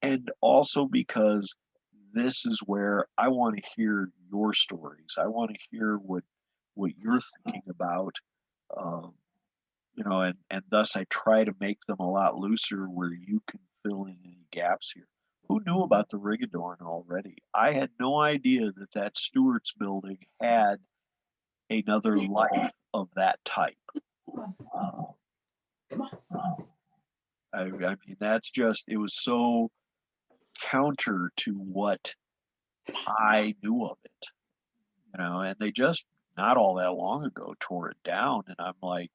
And also because this is where I want to hear your stories. I want to hear what you're thinking about, um, you know, and thus I try to make them a lot looser where you can fill in any gaps here. Who knew about the Rigadorn already? I had no idea that that Stewart's building had another life of that type. I mean, that's just, it was so counter to what I knew of it, you know, and they just not all that long ago tore it down, and I'm like,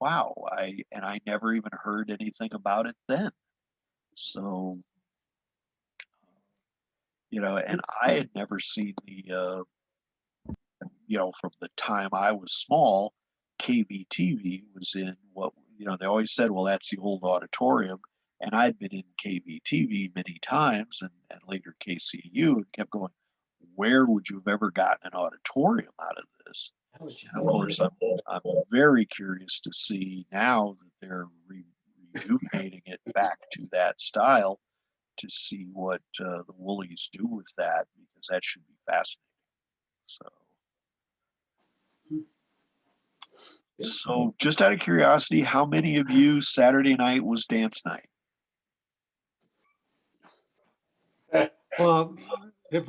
wow, I never even heard anything about it then. So, and I had never seen from the time I was small, KVTV was in what, they always said, well, that's the old auditorium. And I'd been in KVTV many times and later KCU and kept going, where would you have ever gotten an auditorium out of this? And of course, I'm very curious to see now that they're rejuvenating it back to that style to see what the Woolies do with that, because that should be fascinating. So just out of curiosity, how many of you Saturday night was dance night?
Well, it,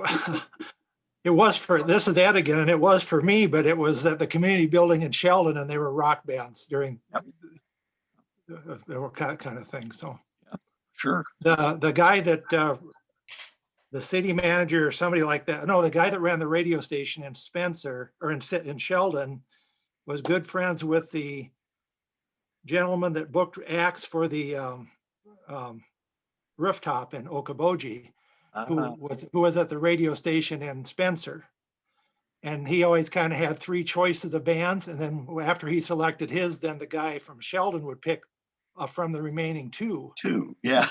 it was for, this is Ed again, and it was for me, but it was at the community building in Sheldon, and they were rock bands during, they were kind of thing. So
Sure.
the guy that, the city manager or somebody like that, no, the guy that ran the radio station in Spencer or in Sheldon was good friends with the gentleman that booked acts for the rooftop in Okoboji, who was at the radio station in Spencer. And he always kind of had three choices of bands. And then after he selected his, then the guy from Sheldon would pick from the remaining two.
Yeah.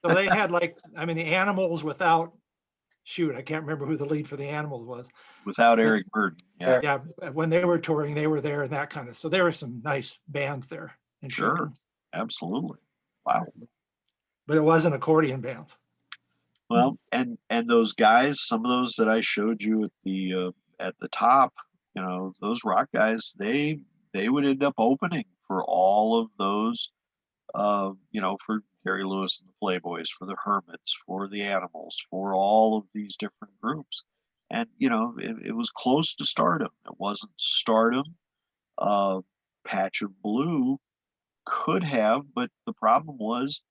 So they had the Animals without, I can't remember who the lead for the Animals was.
Without Eric Burden. Yeah.
Yeah. When they were touring, they were there and that kind of, so there were some nice bands there.
Sure.
Sheldon.
Absolutely. Wow.
But it wasn't accordion bands.
Well, and those guys, some of those that I showed you at the top, those rock guys, they would end up opening for all of those, for Gary Lewis and the Playboys, for the Hermits, for the Animals, for all of these different groups. And, it was close to stardom. It wasn't stardom. Patch of Blue could have, but the problem was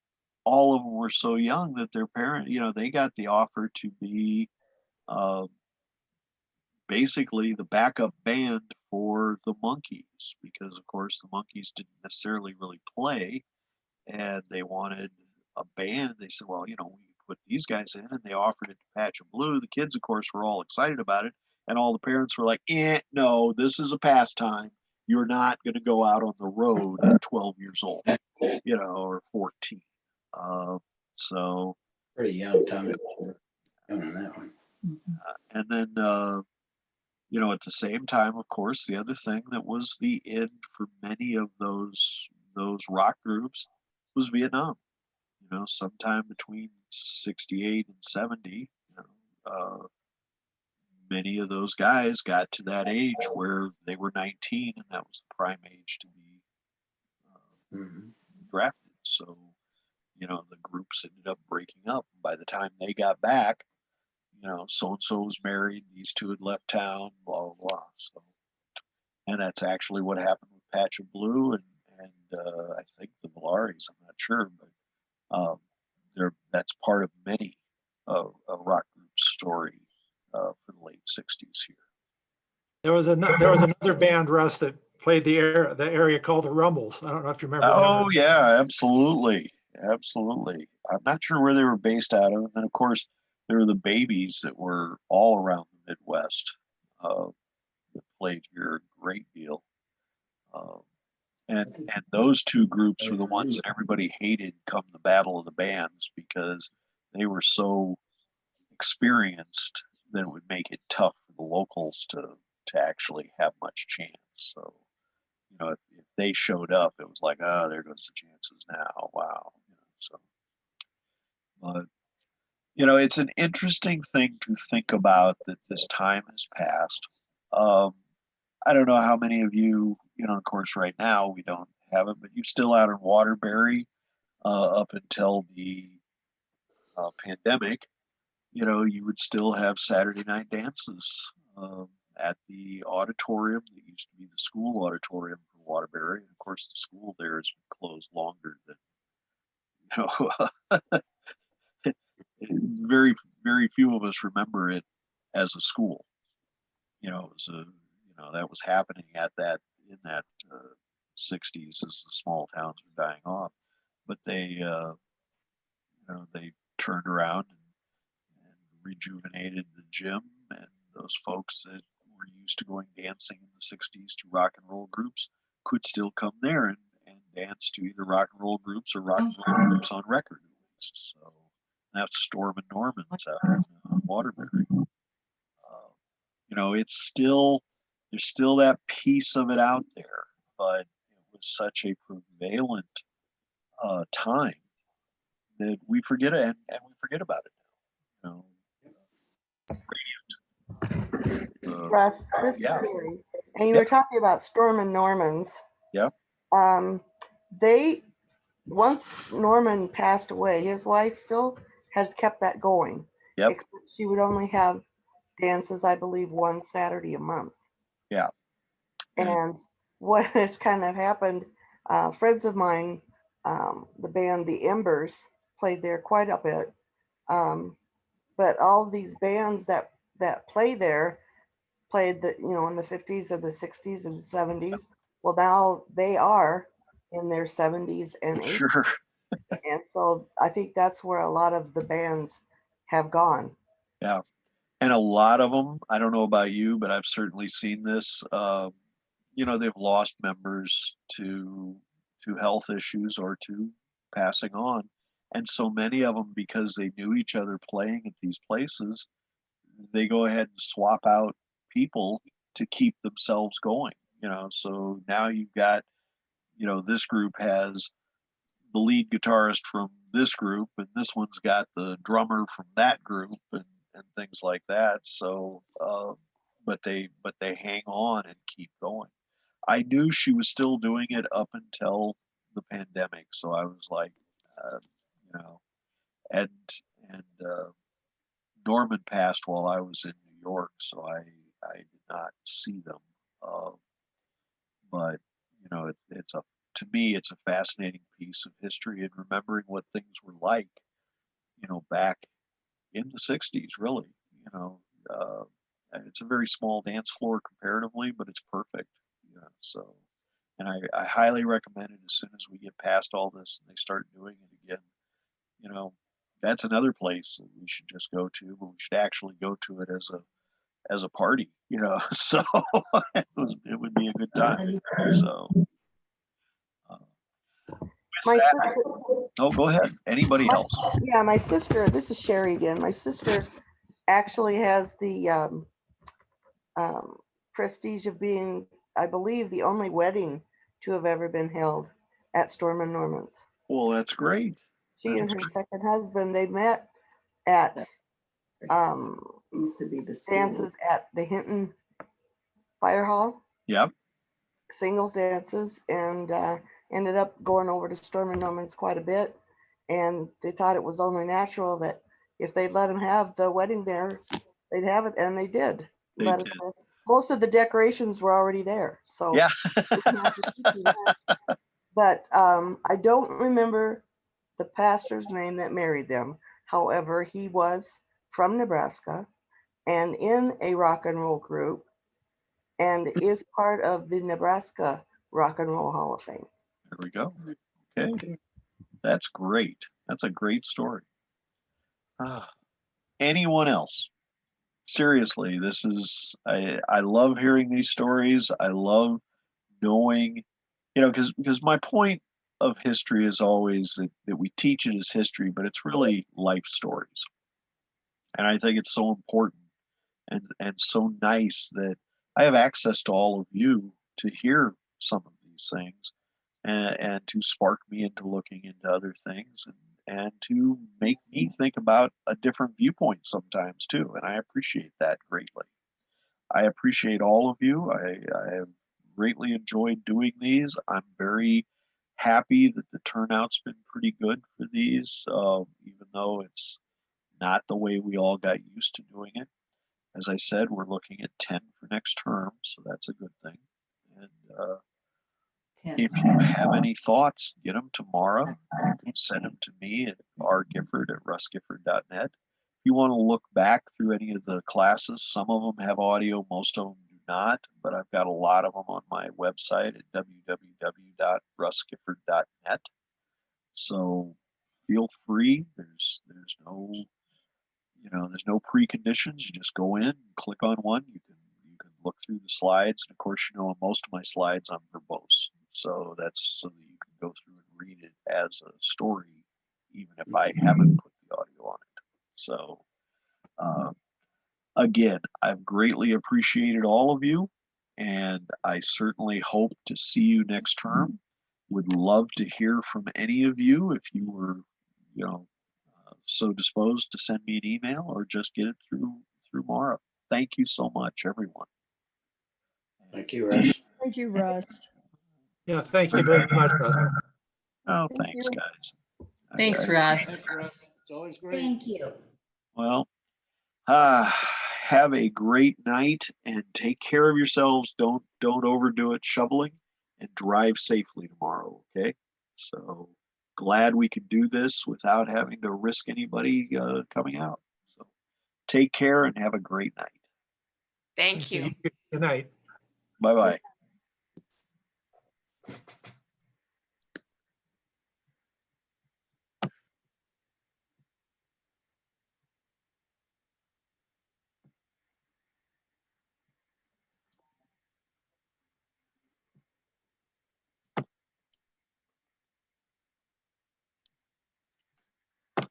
all of them were so young that their parent, they got the offer to be basically the backup band for the Monkees, because of course the Monkees didn't necessarily really play and they wanted a band. They said, well, we put these guys in, and they offered it to Patch of Blue. The kids, of course, were all excited about it, and all the parents were like, no, this is a pastime. You're not going to go out on the road at 12 years old, or 14. So
Pretty young time on that one.
And then, at the same time, of course, the other thing that was the end for many of those rock groups was Vietnam. Sometime between 68 and 70, many of those guys got to that age where they were 19, and that was the prime age to be drafted. So, the groups ended up breaking up. By the time they got back, so-and-so was married, these two had left town, blah, blah, blah. So, and that's actually what happened with Patch of Blue and I think the Valaris, I'm not sure, but that's part of many a rock group story for the late 60s here.
There was another band, Russ, that played the area called the Rumbles. I don't know if you remember.
Oh yeah, absolutely. I'm not sure where they were based out of. And then of course there were the Babies that were all around the Midwest that played here a great deal. And those two groups were the ones that everybody hated come the Battle of the Bands, because they were so experienced that it would make it tough for the locals to actually have much chance. So, if they showed up, it was like, oh, there goes the chances now. Wow. But, it's an interesting thing to think about that this time has passed. I don't know how many of you, of course, right now we don't have it, but you're still out in Waterbury up until the pandemic. You would still have Saturday night dances at the auditorium that used to be the school auditorium for Waterbury. And of course, the school there has been closed longer than, very, very few of us remember it as a school. It was that was happening in that 60s as the small towns were dying off. But they turned around and rejuvenated the gym, and those folks that were used to going dancing in the 60s to rock and roll groups could still come there and dance to either rock and roll groups or rock and roll groups on record, at least. So that's Storm and Norman's out in Waterbury. There's still that piece of it out there, but it was such a prevalent time that we forget it, and we forget about it now.
Russ, this is
Yeah.
Carrie. And you
Yeah.
were talking about Storm and Norman's.
Yeah.
Once Norman passed away, his wife still has kept that going.
Yep.
Except she would only have dances, I believe, one Saturday a month.
Yeah.
And what has kind of happened, friends of mine, the band The Embers, played there quite a bit. But all these bands that play there played in the 50s and the 60s and the 70s. Well, now they are in their 70s and 80s.
Sure.
And so I think that's where a lot of the bands have gone.
Yeah. And a lot of them, I don't know about you, but I've certainly seen this. They've lost members to health issues or to passing on. And so many of them, because they knew each other playing at these places, they go ahead and swap out people to keep themselves going. So now you've got, this group has the lead guitarist from this group, and this one's got the drummer from that group, and things like that. So, but they hang on and keep going. I knew she was still doing it up until the pandemic, so I was like, and Norman passed while I was in New York, so I did not see them. But to me, it's a fascinating piece of history and remembering what things were like, back in the 60s, really. It's a very small dance floor comparatively, but it's perfect. So, and I highly recommend it as soon as we get past all this and they start doing it again. That's another place that we should just go to, but we should actually go to it as a party, so it would be a good time. So
My
that,
sister,
oh, go ahead. Anybody else?
yeah, my sister, this is Sherry again. My sister actually has the prestige of being, I believe, the only wedding to have ever been held at Storm and Norman's.
Well, that's great.
She and her second husband, they met at
Used to be the
dances at the Hinton Fire Hall,
Yep.
singles dances, and ended up going over to Storm and Norman's quite a bit. And they thought it was only natural that if they'd let them have the wedding there, they'd have it, and they did.
They
Let us
did.
know. Most of the decorations were already there, so
Yeah.
we didn't have to keep doing that. But I don't remember the pastor's name that married them. However, he was from Nebraska and in a rock and roll group and is part of the Nebraska Rock and Roll Hall of Fame.
There we go. Okay. That's great. That's a great story. Anyone else? Seriously, I love hearing these stories. I love knowing, because my point of history is always that we teach it as history, but it's really life stories. And I think it's so important and so nice that I have access to all of you to hear some of these things and to spark me into looking into other things and to make me think about a different viewpoint sometimes too. And I appreciate that greatly. I appreciate all of you. I have greatly enjoyed doing these. I'm very happy that the turnout's been pretty good for these, even though it's not the way we all got used to doing it. As I said, we're looking at 10 for next term, so that's a good thing. And if you have any thoughts, get them tomorrow. You can send them to me at rgifford@russgifford.net. If you want to look back through any of the classes, some of them have audio, most of them do not, but I've got a lot of them on my website at www.russgifford.net. So feel free. There's no, there's no preconditions. You just go in, click on one. You can look through the slides, and of course, most of my slides I'm verbose, so that's so that you can go through and read it as a story, even if I haven't put the audio on it. So again, I've greatly appreciated all of you, and I certainly hope to see you next term. Would love to hear from any of you if you were, so disposed to send me an email or just get it through Mara. Thank you so much, everyone.
Thank you, Russ.
Thank you, Russ.
Yeah, thank you very much, Russ.
Oh,
Thank
thanks,
you.
guys.
Thanks,
Okay.
Russ.
Thanks, Russ. It's always great.
Thank you.
Well, have a great night and take care of yourselves. Don't overdo it shoveling, and drive safely tomorrow. Okay. So glad we could do this without having to risk anybody coming out. So take care and have a great night.
Thank you.
Good night.
Bye bye.